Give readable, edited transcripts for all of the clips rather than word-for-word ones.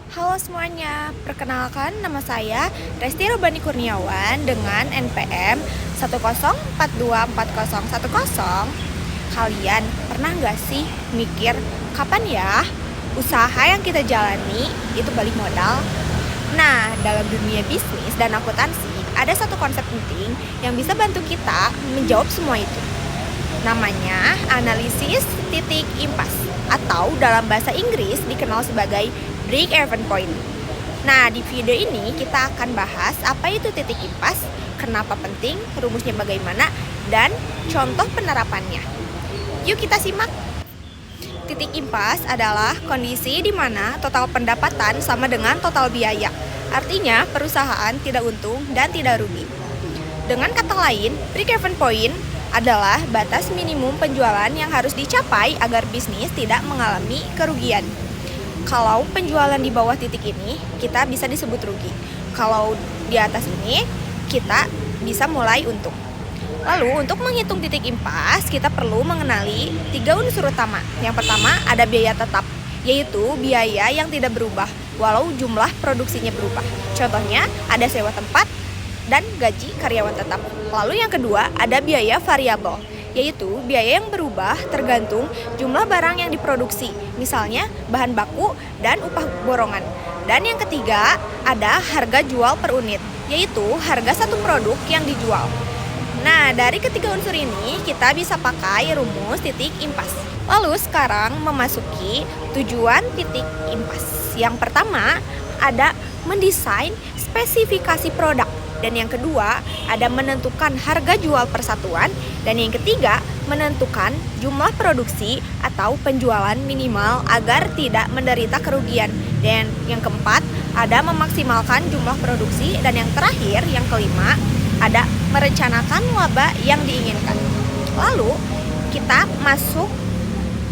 Halo semuanya, perkenalkan nama saya Resti Robani Kurniawan dengan NPM 1042401. Kalian pernah nggak sih mikir kapan ya usaha yang kita jalani itu balik modal? Nah, dalam dunia bisnis dan akuntansi ada satu konsep penting yang bisa bantu kita menjawab semua itu. Namanya analisis titik impas atau dalam bahasa Inggris dikenal sebagai break-even point. Nah, di video ini kita akan bahas apa itu titik impas, kenapa penting, rumusnya bagaimana, dan contoh penerapannya. Yuk kita simak. Titik impas adalah kondisi di mana total pendapatan sama dengan total biaya. Artinya, perusahaan tidak untung dan tidak rugi. Dengan kata lain, break-even point adalah batas minimum penjualan yang harus dicapai agar bisnis tidak mengalami kerugian. Kalau penjualan di bawah titik ini, kita bisa disebut rugi. Kalau di atas ini, kita bisa mulai untung. Lalu, untuk menghitung titik impas, kita perlu mengenali 3 unsur utama. Yang pertama, ada biaya tetap, yaitu biaya yang tidak berubah, walau jumlah produksinya berubah. Contohnya, ada sewa tempat dan gaji karyawan tetap. Lalu yang kedua, ada biaya variabel, yaitu biaya yang berubah tergantung jumlah barang yang diproduksi, misalnya bahan baku dan upah borongan. Dan yang ketiga, ada harga jual per unit, yaitu harga satu produk yang dijual. Nah, dari ketiga unsur ini kita bisa pakai rumus titik impas. Lalu sekarang memasuki tujuan titik impas. Yang pertama, ada mendesain spesifikasi produk. Dan yang kedua, ada menentukan harga jual persatuan. Dan yang ketiga, menentukan jumlah produksi atau penjualan minimal agar tidak menderita kerugian. Dan yang keempat, ada memaksimalkan jumlah produksi. Dan yang terakhir, yang kelima, ada merencanakan laba yang diinginkan. Lalu, kita masuk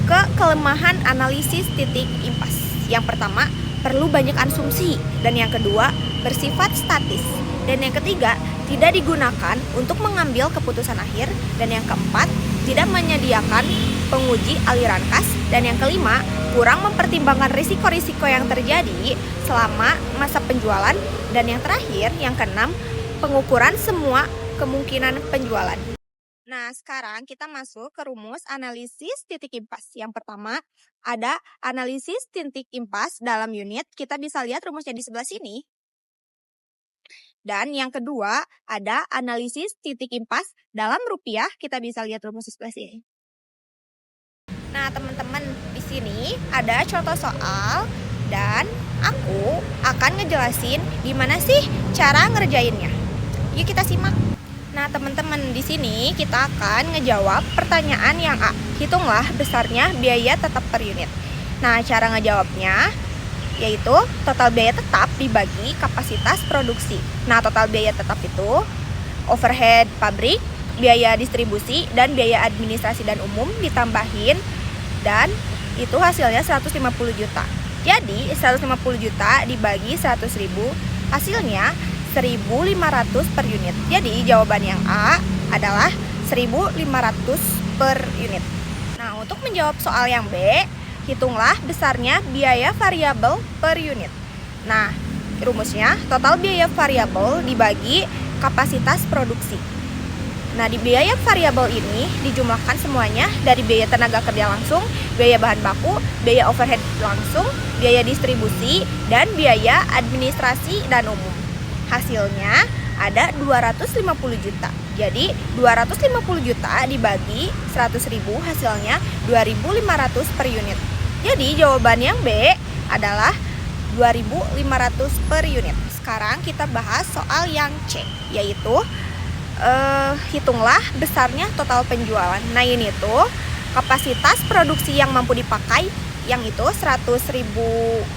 ke kelemahan analisis titik impas. Yang pertama, perlu banyak asumsi. Dan yang kedua, bersifat statis. Dan yang ketiga, tidak digunakan untuk mengambil keputusan akhir. Dan yang keempat, tidak menyediakan penguji aliran kas. Dan yang kelima, kurang mempertimbangkan risiko-risiko yang terjadi selama masa penjualan. Dan yang terakhir, yang keenam, pengukuran semua kemungkinan penjualan. Nah, sekarang kita masuk ke rumus analisis titik impas. Yang pertama, ada analisis titik impas dalam unit. Kita bisa lihat rumusnya di sebelah sini. Dan yang kedua, ada analisis titik impas dalam rupiah. Kita bisa lihat rumus di sebelah sini. Nah, teman-teman, di sini ada contoh soal dan aku akan ngejelasin gimana sih cara ngerjainnya. Yuk kita simak. Nah, teman-teman, di sini kita akan ngejawab pertanyaan yang A. Hitunglah besarnya biaya tetap per unit. Nah, cara ngejawabnya yaitu total biaya tetap dibagi kapasitas produksi. Nah, total biaya tetap itu overhead pabrik, biaya distribusi, dan biaya administrasi dan umum ditambahin, dan itu hasilnya 150 juta. Jadi, 150 juta dibagi 100 ribu, hasilnya 1.500 per unit. Jadi, jawaban yang A adalah 1.500 per unit. Nah, untuk menjawab soal yang B, hitunglah besarnya biaya variabel per unit. Nah, rumusnya total biaya variabel dibagi kapasitas produksi. Nah, di biaya variabel ini dijumlahkan semuanya dari biaya tenaga kerja langsung, biaya bahan baku, biaya overhead langsung, biaya distribusi, dan biaya administrasi dan umum. Hasilnya ada 250 juta. Jadi 250 juta dibagi 100 ribu, hasilnya 2.500 per unit. Jadi jawaban yang B adalah 2.500 per unit. Sekarang kita bahas soal yang C, yaitu hitunglah besarnya total penjualan. Nah, ini tuh kapasitas produksi yang mampu dipakai, yang itu 100.000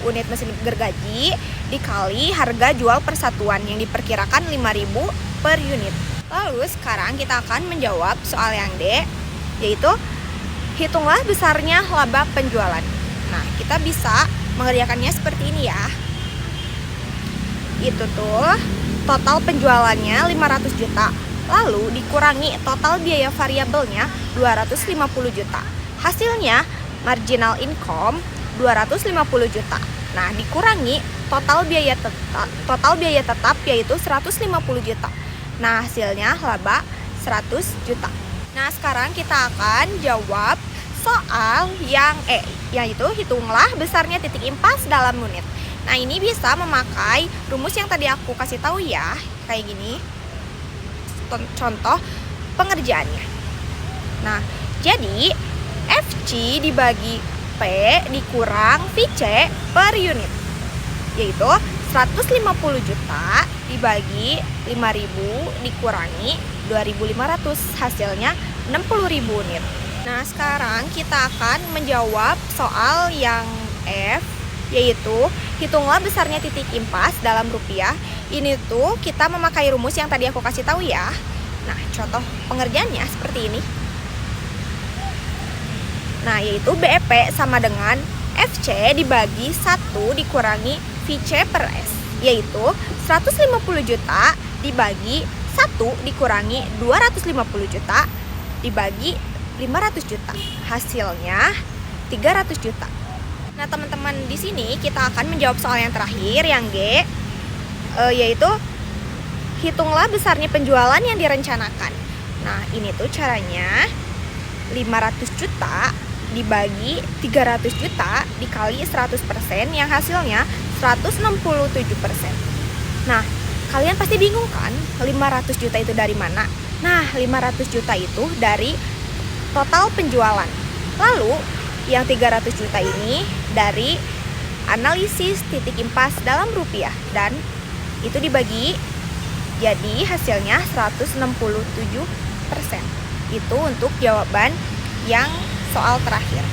unit mesin gergaji dikali harga jual persatuan yang diperkirakan 5.000 per unit. Lalu sekarang kita akan menjawab soal yang D, yaitu hitunglah besarnya laba penjualan. Nah, kita bisa mengerjakannya seperti ini ya. Itu tuh total penjualannya 500 juta. Lalu dikurangi total biaya variabelnya 250 juta. Hasilnya marginal income 250 juta. Nah, dikurangi total biaya tetap yaitu 150 juta. Nah, hasilnya laba 100 juta. Nah, sekarang kita akan jawab soal yaitu hitunglah besarnya titik impas dalam unit. Nah, ini bisa memakai rumus yang tadi aku kasih tahu ya, kayak gini. Contoh pengerjaannya. Nah, jadi FC dibagi P dikurang VC per unit, yaitu 150 juta dibagi 5.000 dikurangi 2.500, hasilnya 60.000 unit. Nah, sekarang kita akan menjawab soal yang F, yaitu hitunglah besarnya titik impas dalam rupiah. Ini tuh kita memakai rumus yang tadi aku kasih tahu ya. Nah, contoh pengerjaannya seperti ini. Nah, yaitu BEP sama dengan FC dibagi 1 dikurangi VC per S, yaitu 150 juta dibagi 1 dikurangi 250 juta dibagi 500 juta. Hasilnya 300 juta. Nah, teman-teman, di sini kita akan menjawab soal yang terakhir, yang G, yaitu hitunglah besarnya penjualan yang direncanakan. Nah, ini tuh caranya 500 juta dibagi 300 juta dikali 100% yang hasilnya 167%. Nah, kalian pasti bingung kan 500 juta itu dari mana? Nah, 500 juta itu dari total penjualan. Lalu yang 300 juta ini dari analisis titik impas dalam rupiah, dan itu dibagi jadi hasilnya 167%. Itu untuk jawaban yang soal terakhir,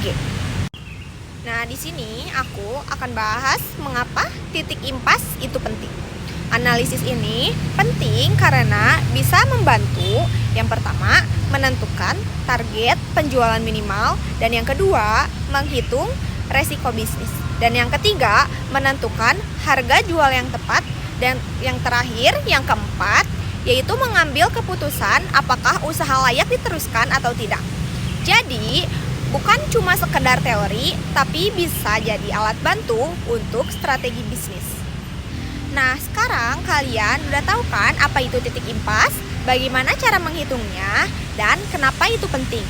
G. Nah, di sini aku akan bahas mengapa titik impas itu penting. Analisis ini penting karena bisa membantu yang pertama menentukan target penjualan minimal, dan yang kedua menghitung resiko bisnis, dan yang ketiga menentukan harga jual yang tepat, dan yang terakhir yang keempat yaitu mengambil keputusan apakah usaha layak diteruskan atau tidak. Jadi bukan cuma sekedar teori, tapi bisa jadi alat bantu untuk strategi bisnis. Nah, sekarang kalian udah tahu kan apa itu titik impas, bagaimana cara menghitungnya, dan kenapa itu penting.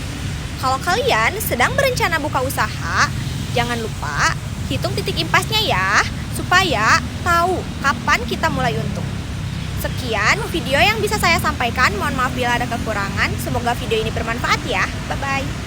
Kalau kalian sedang berencana buka usaha, jangan lupa hitung titik impasnya ya, supaya tahu kapan kita mulai untung. Sekian video yang bisa saya sampaikan, mohon maaf bila ada kekurangan. Semoga video ini bermanfaat ya. Bye-bye.